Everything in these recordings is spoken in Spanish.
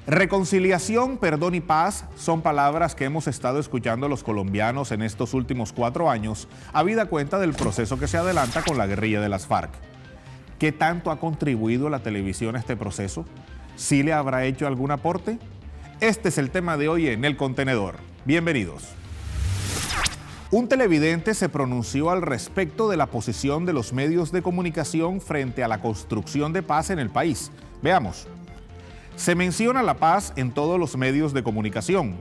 Reconciliación, perdón y paz son palabras que hemos estado escuchando los colombianos en estos últimos 4 años, habida cuenta del proceso que se adelanta con la guerrilla de las FARC. ¿Qué tanto ha contribuido la televisión a este proceso? ¿Sí le habrá hecho algún aporte? Este es el tema de hoy en El Contenedor. Bienvenidos. Un televidente se pronunció al respecto de la posición de los medios de comunicación frente a la construcción de paz en el país. Veamos. Se menciona la paz en todos los medios de comunicación,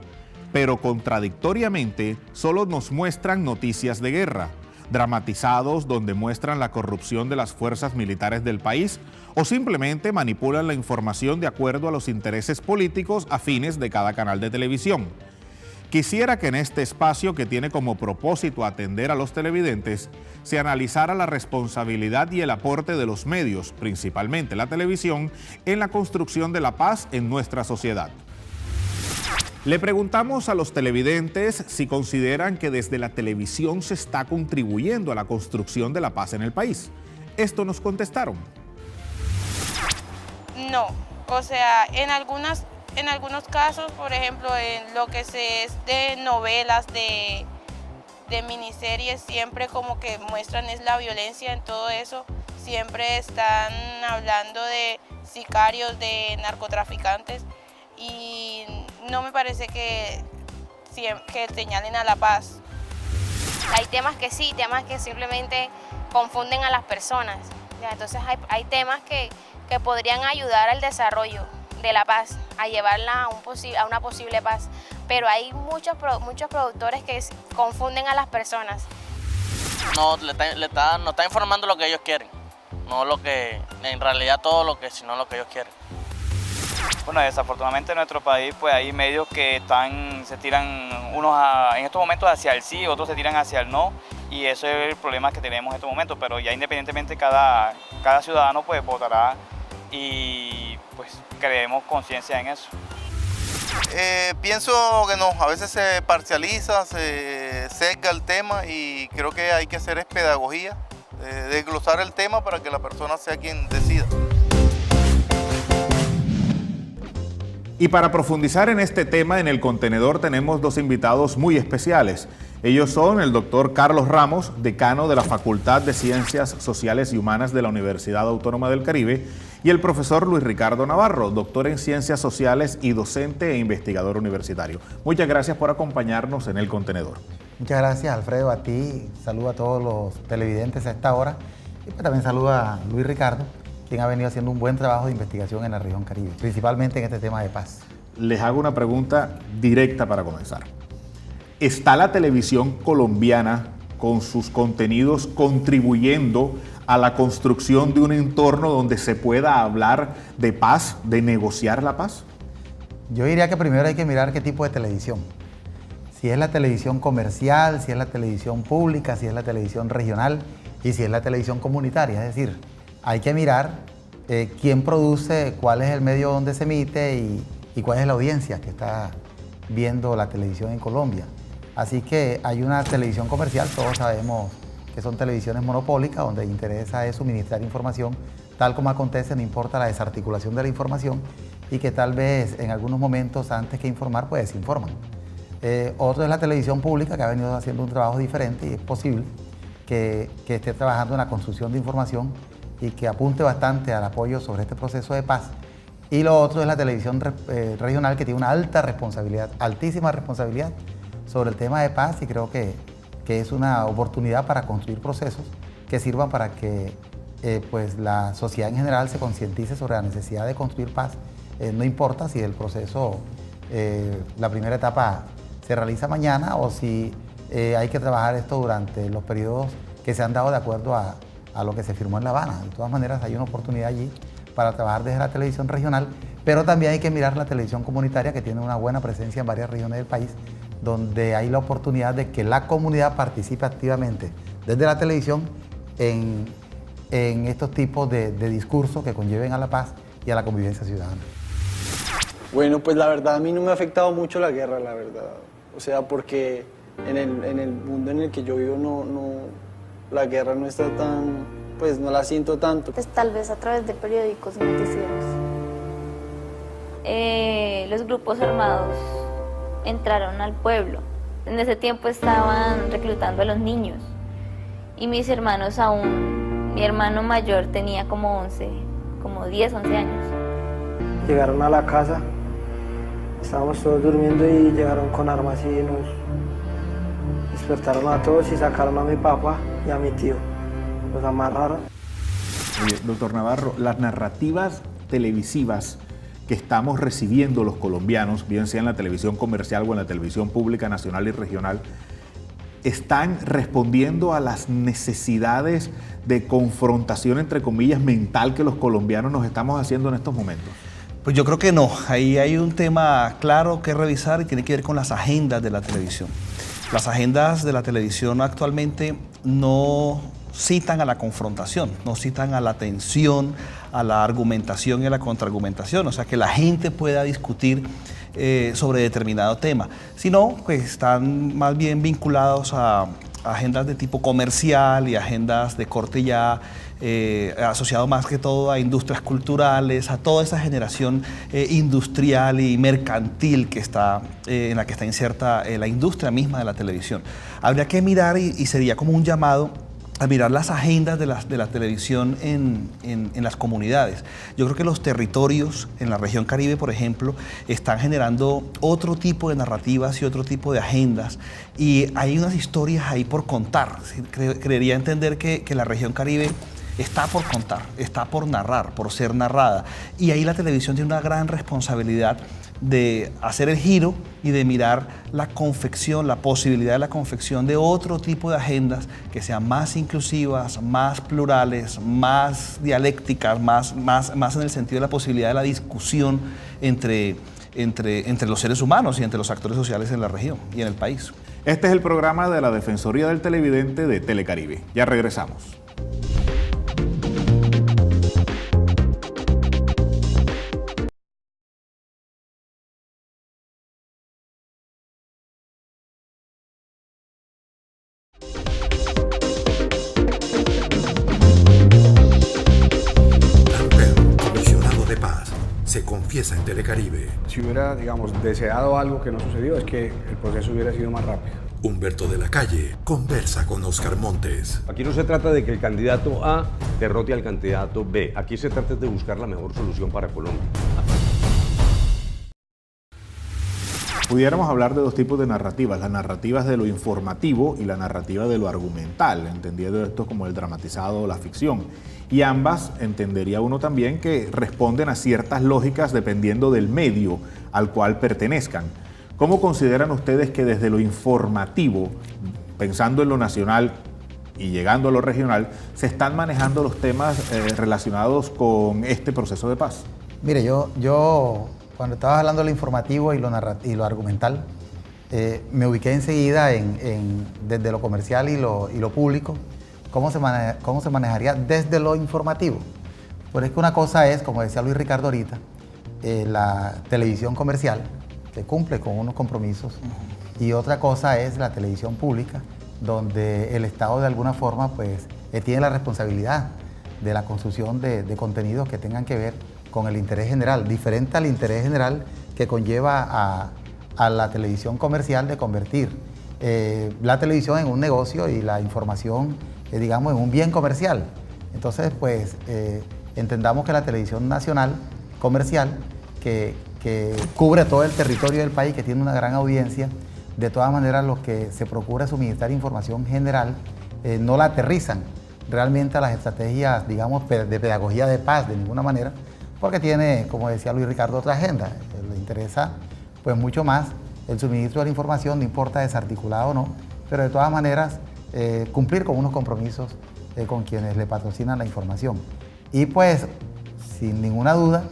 pero contradictoriamente solo nos muestran noticias de guerra, dramatizados donde muestran la corrupción de las fuerzas militares del país o simplemente manipulan la información de acuerdo a los intereses políticos afines de cada canal de televisión. Quisiera que en este espacio, que tiene como propósito atender a los televidentes, se analizara la responsabilidad y el aporte de los medios, principalmente la televisión, en la construcción de la paz en nuestra sociedad. Le preguntamos a los televidentes si consideran que desde la televisión se está contribuyendo a la construcción de la paz en el país. Esto nos contestaron. No, o sea, en algunos casos, por ejemplo, en lo que es de novelas, de miniseries, siempre como que muestran es la violencia en todo eso. Siempre están hablando de sicarios, de narcotraficantes, y no me parece que señalen a la paz. Hay temas que sí, temas que simplemente confunden a las personas. Entonces hay temas que podrían ayudar al desarrollo de la paz, a llevarla a una posible paz, pero hay muchos productores que confunden a las personas. No está informando lo que ellos quieren, no lo que, en realidad todo lo que, sino lo que ellos quieren. Bueno, desafortunadamente en nuestro país pues hay medios que se tiran unos en estos momentos hacia el sí, otros se tiran hacia el no, y eso es el problema que tenemos en estos momentos, pero ya independientemente cada ciudadano pues votará y pues creemos conciencia en eso. Pienso que no, a veces se parcializa, se sesga el tema y creo que hay que hacer es pedagogía, desglosar el tema para que la persona sea quien decida. Y para profundizar en este tema, en El Contenedor tenemos 2 invitados muy especiales. Ellos son el doctor Carlos Ramos, decano de la Facultad de Ciencias Sociales y Humanas de la Universidad Autónoma del Caribe, y el profesor Luis Ricardo Navarro, doctor en Ciencias Sociales y docente e investigador universitario. Muchas gracias por acompañarnos en El Contenedor. Muchas gracias, Alfredo, a ti. Saludo a todos los televidentes a esta hora. Y pues también saludo a Luis Ricardo, quien ha venido haciendo un buen trabajo de investigación en la región Caribe, principalmente en este tema de paz. Les hago una pregunta directa para comenzar. ¿Está la televisión colombiana con sus contenidos contribuyendo a la construcción de un entorno donde se pueda hablar de paz, de negociar la paz? Yo diría que primero hay que mirar qué tipo de televisión. Si es la televisión comercial, si es la televisión pública, si es la televisión regional y si es la televisión comunitaria. Es decir, hay que mirar quién produce, cuál es el medio donde se emite y cuál es la audiencia que está viendo la televisión en Colombia. Así que hay una televisión comercial, todos sabemos que son televisiones monopólicas, donde interesa es suministrar información, tal como acontece, no importa la desarticulación de la información, y que tal vez en algunos momentos antes que informar, pues desinforman. Otro es la televisión pública, que ha venido haciendo un trabajo diferente, y es posible que esté trabajando en la construcción de información y que apunte bastante al apoyo sobre este proceso de paz. Y lo otro es la televisión regional, que tiene una alta responsabilidad, altísima responsabilidad sobre el tema de paz, y creo que es una oportunidad para construir procesos que sirvan para que pues la sociedad en general se concientice sobre la necesidad de construir paz. No importa si el proceso, la primera etapa se realiza mañana o si hay que trabajar esto durante los periodos que se han dado de acuerdo a lo que se firmó en La Habana. De todas maneras, hay una oportunidad allí para trabajar desde la televisión regional, pero también hay que mirar la televisión comunitaria, que tiene una buena presencia en varias regiones del país, donde hay la oportunidad de que la comunidad participe activamente desde la televisión en en estos tipos de discursos que conlleven a la paz y a la convivencia ciudadana. Bueno, pues la verdad a mí no me ha afectado mucho la guerra, la verdad. O sea, porque en el mundo en el que yo vivo la guerra no está tan, pues no la siento tanto. Pues tal vez a través de periódicos y noticieros. Los grupos armados entraron al pueblo. En ese tiempo estaban reclutando a los niños y mis hermanos aún, mi hermano mayor tenía como 10, 11 años. Llegaron a la casa, estábamos todos durmiendo y llegaron con armas y nos despertaron a todos y sacaron a mi papá y a mi tío. Los amarraron. Oye, doctor Navarro, las narrativas televisivas que estamos recibiendo los colombianos, bien sea en la televisión comercial o en la televisión pública nacional y regional, están respondiendo a las necesidades de confrontación, entre comillas, mental que los colombianos nos estamos haciendo en estos momentos. Pues yo creo que no. Ahí hay un tema claro que revisar y tiene que ver con las agendas de la televisión. Las agendas de la televisión actualmente no citan a la confrontación, no citan a la tensión, a la argumentación y a la contraargumentación, o sea, que la gente pueda discutir sobre determinado tema, sino que están más bien vinculados a agendas de tipo comercial y agendas de corte ya asociado más que todo a industrias culturales, a toda esa generación industrial y mercantil que está, en la que está inserta la industria misma de la televisión. Habría que mirar y sería como un llamado a mirar las agendas de la televisión en las comunidades. Yo creo que los territorios en la región Caribe, por ejemplo, están generando otro tipo de narrativas y otro tipo de agendas, y hay unas historias ahí por contar. Creería entender que la región Caribe está por contar, está por narrar, por ser narrada, y ahí la televisión tiene una gran responsabilidad de hacer el giro y de mirar la confección, la posibilidad de la confección de otro tipo de agendas que sean más inclusivas, más plurales, más dialécticas, más en el sentido de la posibilidad de la discusión entre los seres humanos y entre los actores sociales en la región y en el país. Este es el programa de la Defensoría del Televidente de Telecaribe. Ya regresamos. Se confiesa en Telecaribe. Si hubiera, deseado algo que no sucedió, es que el proceso hubiera sido más rápido. Humberto de la Calle conversa con Oscar Montes. Aquí no se trata de que el candidato A derrote al candidato B. Aquí se trata de buscar la mejor solución para Colombia. Pudiéramos hablar de dos tipos de narrativas, las narrativas de lo informativo y la narrativa de lo argumental, entendiendo esto como el dramatizado o la ficción. Y ambas, entendería uno también, que responden a ciertas lógicas dependiendo del medio al cual pertenezcan. ¿Cómo consideran ustedes que desde lo informativo, pensando en lo nacional y llegando a lo regional, se están manejando los temas relacionados con este proceso de paz? Mire, yo cuando estabas hablando de lo informativo y lo argumental, me ubiqué enseguida desde lo comercial y lo público. ¿Cómo se manejaría desde lo informativo? Pues es que una cosa es, como decía Luis Ricardo ahorita, la televisión comercial, que cumple con unos compromisos, y otra cosa es la televisión pública, donde el Estado de alguna forma pues, tiene la responsabilidad de la construcción de contenidos que tengan que ver con el interés general, diferente al interés general que conlleva a la televisión comercial de convertir la televisión en un negocio y la información, en un bien comercial. Entonces, pues, entendamos que la televisión nacional comercial, que cubre todo el territorio del país, que tiene una gran audiencia, de todas maneras lo que se procura es suministrar información general, no la aterrizan realmente a las estrategias, de pedagogía de paz de ninguna manera, porque tiene, como decía Luis Ricardo, otra agenda. Le interesa pues mucho más el suministro de la información, no importa desarticulado o no, pero de todas maneras cumplir con unos compromisos con quienes le patrocinan la información. Y pues, sin ninguna duda,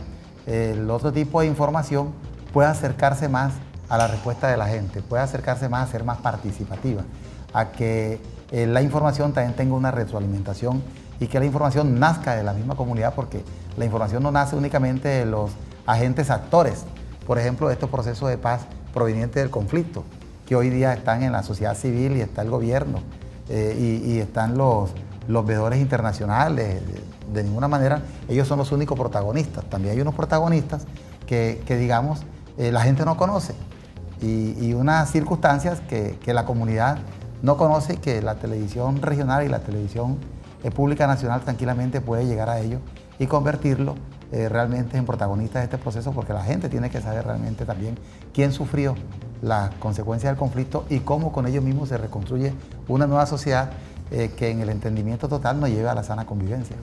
el otro tipo de información puede acercarse más a la respuesta de la gente, puede acercarse más a ser más participativa, a que la información también tenga una retroalimentación y que la información nazca de la misma comunidad, porque la información no nace únicamente de los agentes actores, por ejemplo, de estos procesos de paz provenientes del conflicto, que hoy día están en la sociedad civil y está el gobierno y están los veedores internacionales. De ninguna manera ellos son los únicos protagonistas, también hay unos protagonistas que digamos, la gente no conoce y unas circunstancias que la comunidad no conoce, que la televisión regional y la televisión pública nacional tranquilamente puede llegar a ellos y convertirlo realmente en protagonistas de este proceso, porque la gente tiene que saber realmente también quién sufrió las consecuencias del conflicto y cómo con ellos mismos se reconstruye una nueva sociedad que en el entendimiento total nos lleve a la sana convivencia.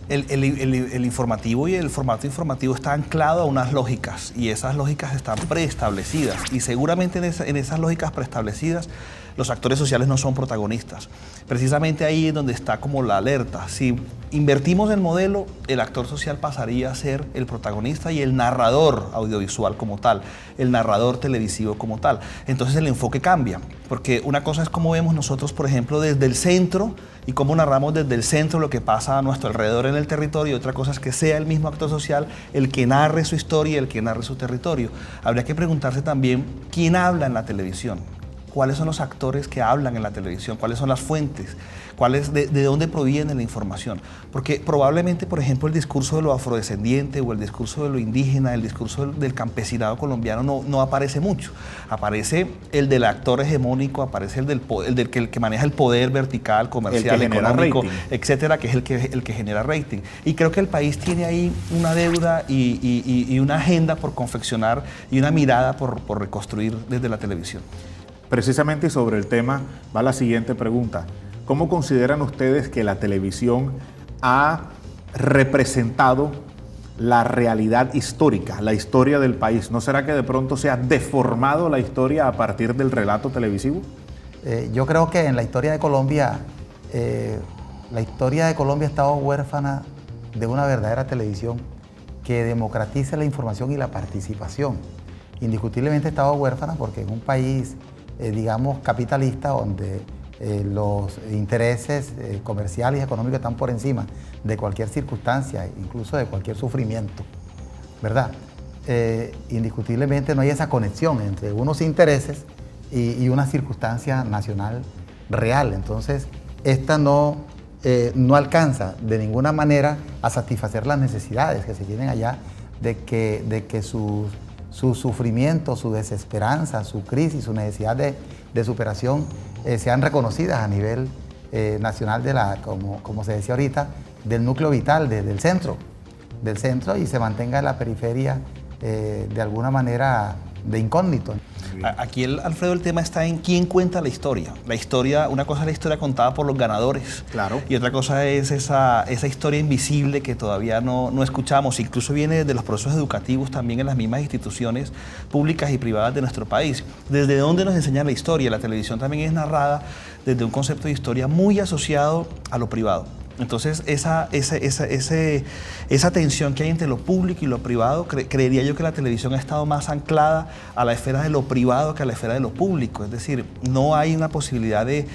El informativo y el formato informativo está anclado a unas lógicas y esas lógicas están preestablecidas y seguramente en esas lógicas preestablecidas los actores sociales no son protagonistas. Precisamente ahí es donde está como la alerta. Si invertimos el modelo, el actor social pasaría a ser el protagonista y el narrador audiovisual como tal, el narrador televisivo como tal. Entonces el enfoque cambia, porque una cosa es cómo vemos nosotros, por ejemplo, desde el centro y cómo narramos desde el centro lo que pasa a nuestro alrededor en el territorio, y otra cosa es que sea el mismo actor social el que narre su historia y el que narre su territorio. Habría que preguntarse también quién habla en la televisión. ¿Cuáles son los actores que hablan en la televisión? ¿Cuáles son las fuentes? ¿De dónde proviene la información? Porque probablemente, por ejemplo, el discurso de lo afrodescendiente o el discurso de lo indígena, el discurso del campesinado colombiano no aparece mucho. Aparece el del actor hegemónico, aparece el que maneja el poder vertical, comercial, económico, etcétera, que es el que genera rating. Y creo que el país tiene ahí una deuda y una agenda por confeccionar y una mirada por reconstruir desde la televisión. Precisamente sobre el tema va la siguiente pregunta. ¿Cómo consideran ustedes que la televisión ha representado la realidad histórica, la historia del país? ¿No será que de pronto se ha deformado la historia a partir del relato televisivo? Yo creo que en la historia de Colombia, ha estado huérfana de una verdadera televisión que democratice la información y la participación. Indiscutiblemente ha estado huérfana porque en un país digamos, capitalista, donde los intereses comerciales y económicos están por encima de cualquier circunstancia, incluso de cualquier sufrimiento, ¿verdad? Indiscutiblemente no hay esa conexión entre unos intereses y una circunstancia nacional real. Entonces, esta no alcanza de ninguna manera a satisfacer las necesidades que se tienen allá de que su sufrimiento, su desesperanza, su crisis, su necesidad de superación sean reconocidas a nivel nacional como se decía ahorita, del núcleo vital, del centro, y se mantenga en la periferia de alguna manera de incógnito. Aquí, Alfredo, el tema está en quién cuenta la historia. La historia, una cosa es la historia contada por los ganadores, claro, y otra cosa es esa historia invisible que todavía no escuchamos. Incluso viene de los procesos educativos también en las mismas instituciones públicas y privadas de nuestro país. ¿Desde dónde nos enseñan la historia? La televisión también es narrada desde un concepto de historia muy asociado a lo privado. Entonces, esa tensión que hay entre lo público y lo privado, creería yo que la televisión ha estado más anclada a la esfera de lo privado que a la esfera de lo público. Es decir, no hay una posibilidad de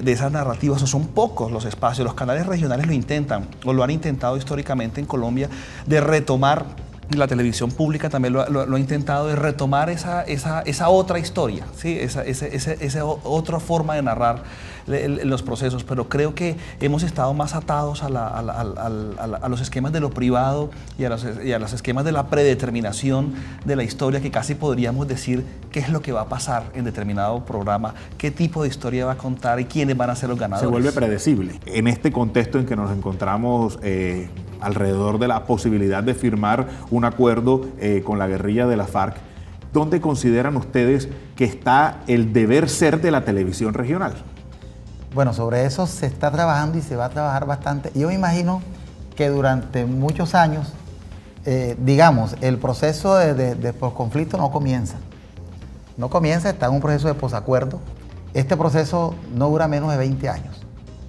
esas narrativas, o son pocos los espacios. Los canales regionales lo intentan, o lo han intentado históricamente en Colombia, de retomar. La televisión pública también lo ha intentado, de retomar esa otra historia, ¿sí? esa otra forma de narrar los procesos, pero creo que hemos estado más atados a los esquemas de lo privado y a los esquemas de la predeterminación de la historia, que casi podríamos decir qué es lo que va a pasar en determinado programa, qué tipo de historia va a contar y quiénes van a ser los ganadores. Se vuelve predecible. En este contexto en que nos encontramos alrededor de la posibilidad de firmar un acuerdo con la guerrilla de la FARC, ¿dónde consideran ustedes que está el deber ser de la televisión regional? Bueno, sobre eso se está trabajando y se va a trabajar bastante. Yo me imagino que durante muchos años, digamos, el proceso de posconflicto no comienza. No comienza, está en un proceso de posacuerdo. Este proceso no dura menos de 20 años.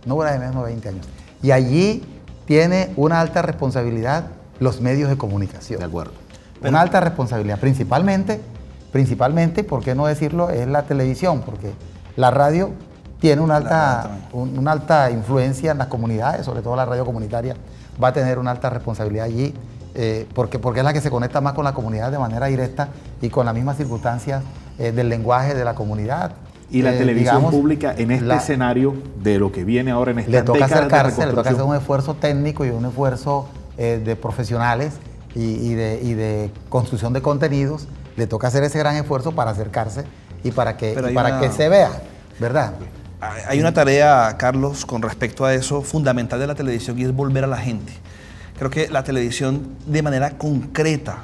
No dura menos de 20 años. Y allí tiene una alta responsabilidad los medios de comunicación. De acuerdo. Una alta responsabilidad, principalmente, ¿por qué no decirlo?, es la televisión, porque la radio tiene una alta influencia en las comunidades, sobre todo la radio comunitaria va a tener una alta responsabilidad allí, porque es la que se conecta más con la comunidad de manera directa y con las mismas circunstancias del lenguaje de la comunidad. Y la televisión pública en este escenario de lo que viene ahora en esta le toca década acercarse, de le toca hacer reconstrucción. un esfuerzo técnico y un esfuerzo de profesionales y de construcción de contenidos. Le toca hacer ese gran esfuerzo para acercarse y para que se vea, ¿verdad? Hay una tarea, Carlos, con respecto a eso, fundamental de la televisión, y es volver a la gente. Creo que la televisión de manera concreta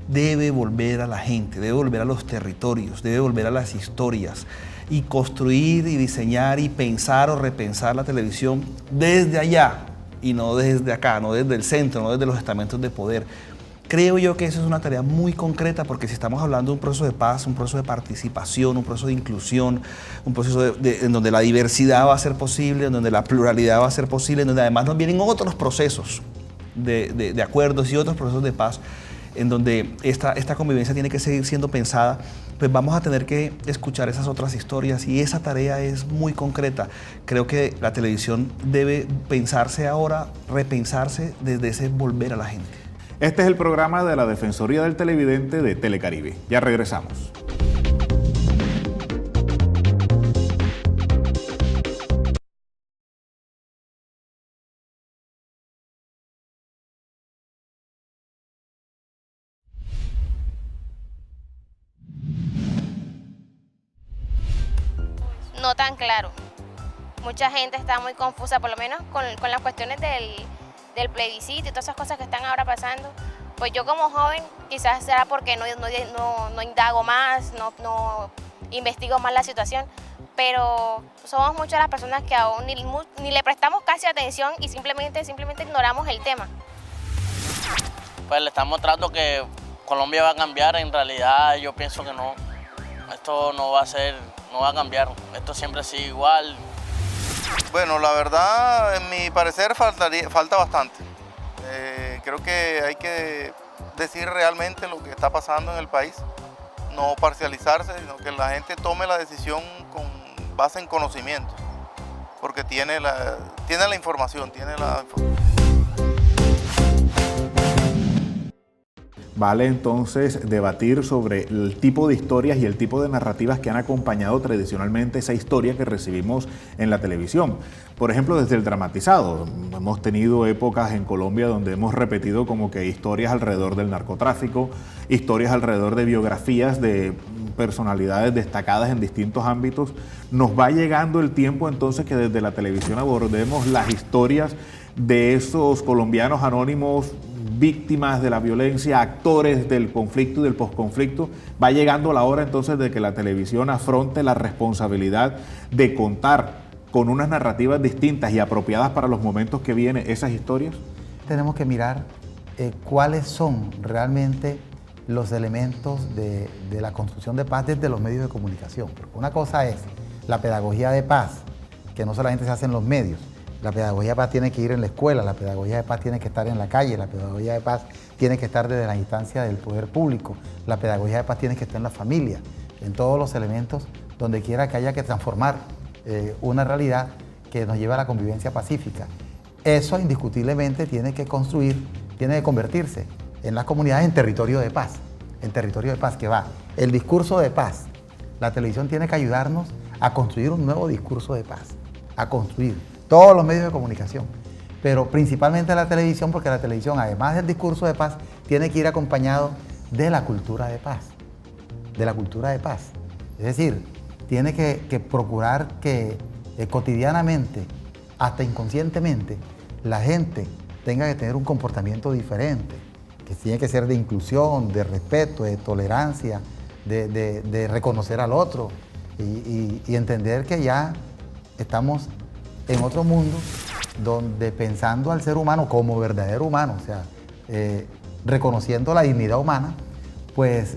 debe volver a la gente, debe volver a los territorios, debe volver a las historias y construir y diseñar y pensar o repensar la televisión desde allá y no desde acá, no desde el centro, no desde los estamentos de poder. Creo yo que esa es una tarea muy concreta, porque si estamos hablando de un proceso de paz, un proceso de participación, un proceso de inclusión, un proceso en donde la diversidad va a ser posible, en donde la pluralidad va a ser posible, en donde además nos vienen otros procesos de acuerdos y otros procesos de paz, en donde esta convivencia tiene que seguir siendo pensada, pues vamos a tener que escuchar esas otras historias, y esa tarea es muy concreta. Creo que la televisión debe pensarse ahora, repensarse desde ese volver a la gente. Este es el programa de la Defensoría del Televidente de Telecaribe. Ya regresamos. No tan claro. Mucha gente está muy confusa, por lo menos con las cuestiones del plebiscito y todas esas cosas que están ahora pasando. Pues yo como joven, quizás será porque no indago más, no investigo más la situación, pero somos muchas las personas que aún ni le prestamos casi atención y simplemente ignoramos el tema. Pues le están mostrando que Colombia va a cambiar. En realidad yo pienso que no. Esto no va a cambiar. Esto siempre sigue igual. Bueno, la verdad, en mi parecer falta bastante. Creo que hay que decir realmente lo que está pasando en el país, no parcializarse, sino que la gente tome la decisión con base en conocimiento, porque tiene la información, Vale entonces debatir sobre el tipo de historias y el tipo de narrativas que han acompañado tradicionalmente esa historia que recibimos en la televisión. Por ejemplo, desde el dramatizado. Hemos tenido épocas en Colombia donde hemos repetido como que historias alrededor del narcotráfico, historias alrededor de biografías de personalidades destacadas en distintos ámbitos. Nos va llegando el tiempo entonces que desde la televisión abordemos las historias de esos colombianos anónimos, víctimas de la violencia, actores del conflicto y del posconflicto. Va llegando la hora entonces de que la televisión afronte la responsabilidad de contar con unas narrativas distintas y apropiadas para los momentos que vienen esas historias. Tenemos que mirar cuáles son realmente los elementos de la construcción de paz desde los medios de comunicación. Porque una cosa es la pedagogía de paz, que no solamente se hace en los medios. La pedagogía de paz tiene que ir en la escuela, la pedagogía de paz tiene que estar en la calle, la pedagogía de paz tiene que estar desde la instancia del poder público, la pedagogía de paz tiene que estar en la familia, en todos los elementos, donde quiera que haya que transformar una realidad que nos lleve a la convivencia pacífica. Eso indiscutiblemente tiene que convertirse en las comunidades en territorio de paz que va. El discurso de paz, la televisión tiene que ayudarnos a construir un nuevo discurso de paz, a construir todos los medios de comunicación, pero principalmente la televisión, porque la televisión, además del discurso de paz, tiene que ir acompañado de la cultura de paz, Es decir, tiene que procurar que cotidianamente, hasta inconscientemente, la gente tenga que tener un comportamiento diferente, que tiene que ser de inclusión, de respeto, de tolerancia, de reconocer al otro y entender que ya estamos en otro mundo donde pensando al ser humano como verdadero humano, o sea, reconociendo la dignidad humana, pues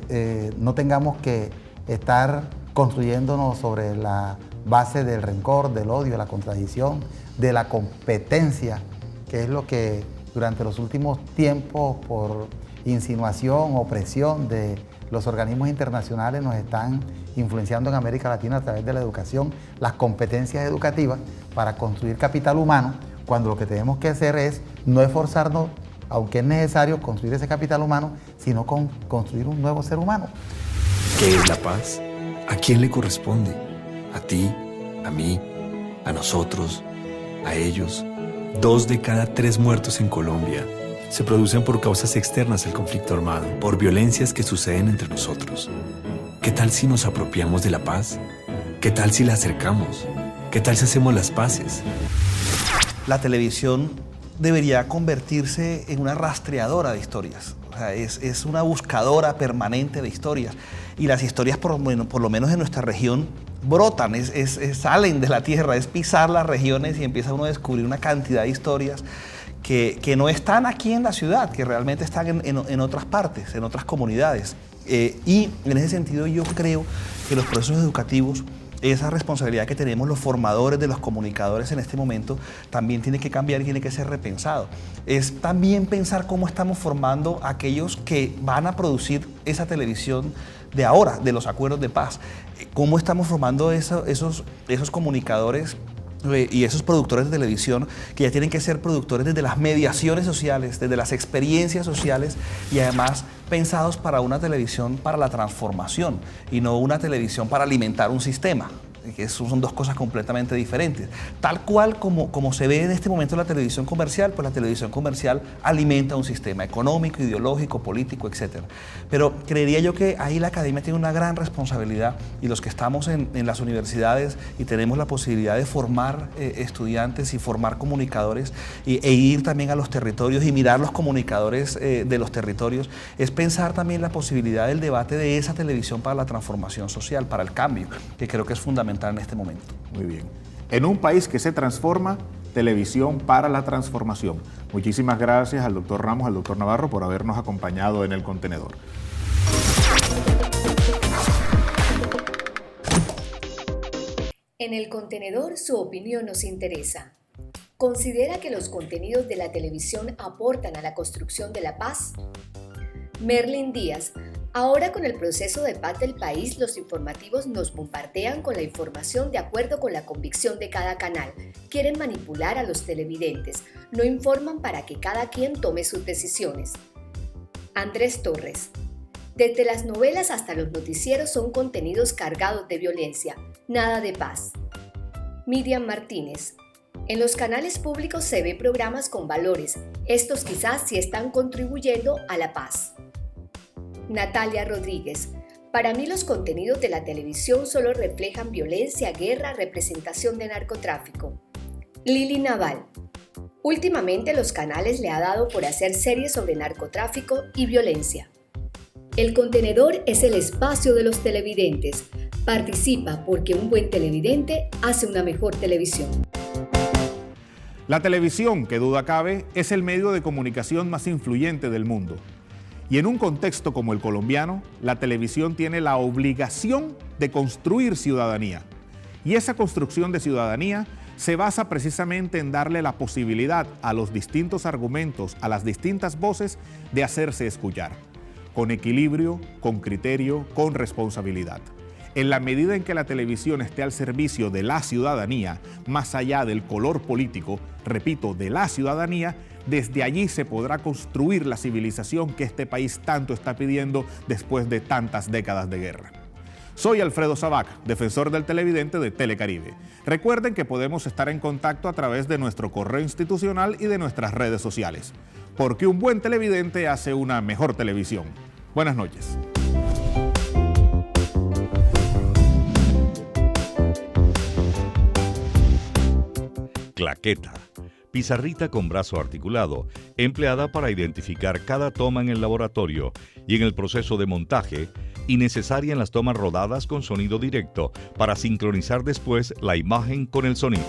no tengamos que estar construyéndonos sobre la base del rencor, del odio, de la contradicción, de la competencia, que es lo que durante los últimos tiempos, por insinuación o presión de los organismos internacionales nos están influenciando en América Latina a través de la educación, las competencias educativas para construir capital humano, cuando lo que tenemos que hacer es no esforzarnos, aunque es necesario construir ese capital humano, sino construir un nuevo ser humano. ¿Qué es la paz? ¿A quién le corresponde? ¿A ti? ¿A mí? ¿A nosotros? ¿A ellos? 2 de cada 3 muertos en Colombia se producen por causas externas al conflicto armado, por violencias que suceden entre nosotros. ¿Qué tal si nos apropiamos de la paz? ¿Qué tal si la acercamos? ¿Qué tal si hacemos las paces? La televisión debería convertirse en una rastreadora de historias. O sea, es una buscadora permanente de historias. Y las historias, por lo menos en nuestra región, brotan, salen de la tierra, es pisar las regiones y empieza uno a descubrir una cantidad de historias que no están aquí en la ciudad, que realmente están en otras partes, en otras comunidades. Y en ese sentido yo creo que los procesos educativos, esa responsabilidad que tenemos los formadores de los comunicadores en este momento, también tiene que cambiar y tiene que ser repensado. Es también pensar cómo estamos formando a aquellos que van a producir esa televisión de ahora, de los acuerdos de paz. Cómo estamos formando esos comunicadores y esos productores de televisión que ya tienen que ser productores desde las mediaciones sociales, desde las experiencias sociales y además pensados para una televisión para la transformación y no una televisión para alimentar un sistema. Que son 2 cosas completamente diferentes. Tal cual como se ve en este momento la televisión comercial, pues la televisión comercial alimenta un sistema económico, ideológico, político, etc. Pero creería yo que ahí la academia tiene una gran responsabilidad y los que estamos en las universidades y tenemos la posibilidad de formar estudiantes y formar comunicadores e ir también a los territorios y mirar los comunicadores de los territorios, es pensar también la posibilidad del debate de esa televisión para la transformación social, para el cambio, que creo que es fundamental en este momento. Muy bien. En un país que se transforma, televisión para la transformación. Muchísimas gracias al doctor Ramos, al doctor Navarro por habernos acompañado en El Contenedor. En El Contenedor su opinión nos interesa. ¿Considera que los contenidos de la televisión aportan a la construcción de la paz? Merlin Díaz. Ahora con el proceso de paz del país, los informativos nos bombardean con la información de acuerdo con la convicción de cada canal. Quieren manipular a los televidentes, no informan para que cada quien tome sus decisiones. Andrés Torres. Desde las novelas hasta los noticieros son contenidos cargados de violencia, nada de paz. Miriam Martínez. En los canales públicos se ve programas con valores, estos quizás sí están contribuyendo a la paz. Natalia Rodríguez. Para mí los contenidos de la televisión solo reflejan violencia, guerra, representación de narcotráfico. Lili Naval. Últimamente los canales le ha dado por hacer series sobre narcotráfico y violencia. El Contenedor es el espacio de los televidentes. Participa porque un buen televidente hace una mejor televisión. La televisión, que duda cabe, es el medio de comunicación más influyente del mundo. Y en un contexto como el colombiano, la televisión tiene la obligación de construir ciudadanía. Y esa construcción de ciudadanía se basa precisamente en darle la posibilidad a los distintos argumentos, a las distintas voces, de hacerse escuchar, con equilibrio, con criterio, con responsabilidad. En la medida en que la televisión esté al servicio de la ciudadanía, más allá del color político, repito, de la ciudadanía, desde allí se podrá construir la civilización que este país tanto está pidiendo después de tantas décadas de guerra. Soy Alfredo Sabac, defensor del televidente de Telecaribe. Recuerden que podemos estar en contacto a través de nuestro correo institucional y de nuestras redes sociales, porque un buen televidente hace una mejor televisión. Buenas noches. Claqueta. Pizarrita con brazo articulado, empleada para identificar cada toma en el laboratorio y en el proceso de montaje, y necesaria en las tomas rodadas con sonido directo para sincronizar después la imagen con el sonido.